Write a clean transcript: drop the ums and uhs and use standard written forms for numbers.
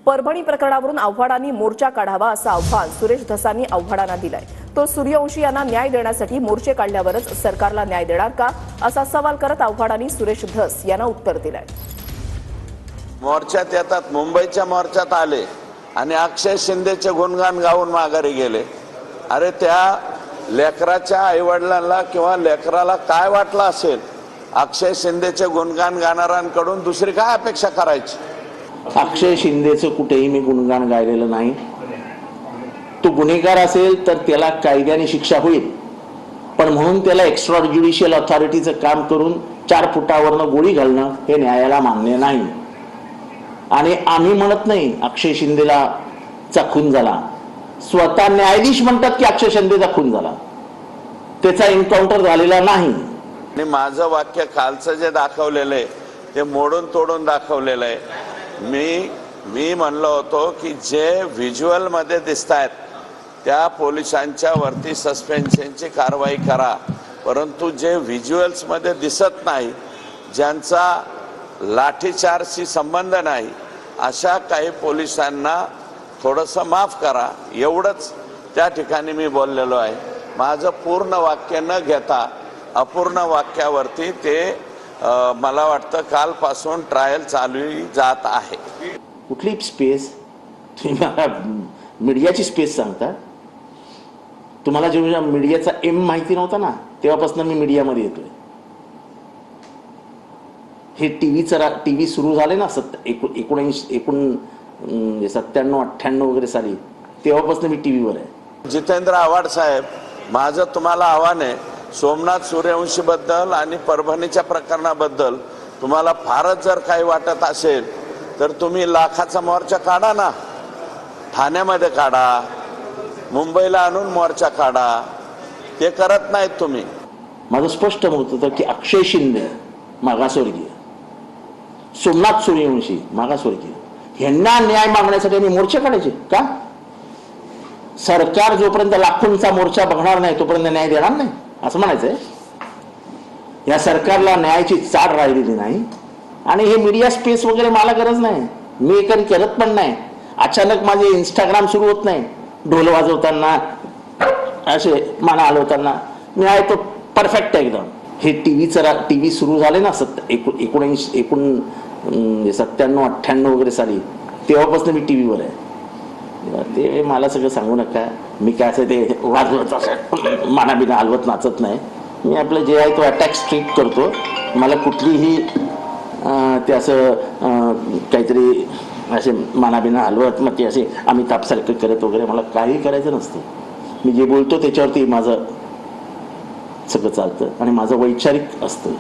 परभणी प्रकरणावरून आव्हाडांनी मोर्चा काढावा असं आव्हान सुरेश धसांनी आव्हाडांना दिलंय। तो सूर्यवंशी यांना न्याय देण्यासाठी मोर्चे काढल्यावरच सरकारला न्याय देणार का असा सवाल करत आव्हाडांनी सुरेश धस यांना उत्तर दिलंय। मोर्चात येतात, मुंबईच्या मोर्चात आले आणि अक्षय शिंदेचे गुणगान गाऊन माघारी गेले। अरे त्या लेकराच्या आईवडिलांना किंवा लेकराला काय वाटलं असेल, अक्षय शिंदेचे गुणगान गाणाऱ्यांकडून दुसरी काय अपेक्षा करायची? अक्षय शिंदेचं कुठेही मी गुणगान गायलेलं नाही। तो गुन्हेगार असेल तर त्याला कायद्याने शिक्षा होईल, पण म्हणून त्याला एक्स्ट्रा ज्युडिशियल अथॉरिटीचं काम करून 4 फुटावरनं गोळी घालणं हे न्यायाला मान्य नाही। आणि आम्ही म्हणत नाही अक्षय शिंदेला चा खून झाला, स्वतः न्यायाधीश म्हणतात की अक्षय शिंदेचा खून झाला, त्याचा एन्काउंटर झालेला नाही। आणि माझं वाक्य कालचं जे दाखवलेलं आहे ते मोडून तोडून दाखवलेलं आहे। मी म्हणलो होतो की जे व्हिज्युअल मध्ये दिसतायत त्या पोलिसांच्या वरती सस्पेन्शनची कारवाई करा, परंतु जे व्हिज्युअल्स मध्ये दिसत नाही, ज्यांचा लाठीचार्जशी संबंध नाही, अशा काही पोलिसांना थोडंसं माफ करा, एवढंच त्या ठिकाणी मी बोललेलो आहे। माझं पूर्ण वाक्य न घेता अपूर्ण वाक्यावरती ते मला वाटतं कालपासून ट्रायल चालू जात आहे। कुठली स्पेस? तुम्ही मला मीडियाची स्पेस सांगता? तुम्हाला जेव्हा मीडियाचा एम माहिती नव्हता ना, तेव्हापासून मी मीडियामध्ये येतोय। हे टीव्ही सुरू झाले ना 97-98 वगैरे साली, तेव्हापासून मी टीव्हीवर आहे। जितेंद्र आव्हाड साहेब, माझं तुम्हाला आव्हान आहे, सोमनाथ सूर्यवंशी बद्दल आणि परभणीच्या प्रकरणाबद्दल तुम्हाला फारच जर काही वाटत असेल तर तुम्ही लाखाचा मोर्चा काढा ना, ठाण्यामध्ये काढा, मुंबईला आणून मोर्चा काढा, ते करत नाहीत तुम्ही। माझं स्पष्ट मत होतं की अक्षय शिंदे मागासवर्गीय, सोमनाथ सूर्यवंशी मागासवर्गीय, ह्यांना न्याय मागण्यासाठी आम्ही मोर्चे काढायचे का? सरकार जोपर्यंत लाखोंचा मोर्चा बघणार नाही तोपर्यंत न्याय देणार नाही असं म्हणायचंय? या सरकारला न्यायाची चाड राहिलेली नाही आणि हे मीडिया स्पेस वगैरे मला गरज नाही, मी कधी करत पण नाही। अचानक माझे इंस्टाग्राम सुरू होत नाही, ढोल वाजवताना असे माना हलवताना मी आहे तो परफेक्ट आहे एकदम। हे टीव्ही सुरू झाले ना 97-98 वगैरे साली, तेव्हापासून मी टीव्हीवर आहे। ते मला सगळं सांगू नका, मी काय असं ते वाजवत असं मानाबिना हलवत नाचत नाही। मी आपलं जे आहे तो अटॅक स्ट्रीट करतो। मला कुठलीही ते असं काहीतरी असे मानाबिना हलवत मग ते असे अमिताभ सारखं करत वगैरे मला काही करायचं नसतं। मी जे बोलतो त्याच्यावरती माझं सगळं चालतं आणि माझं वैचारिक असतं।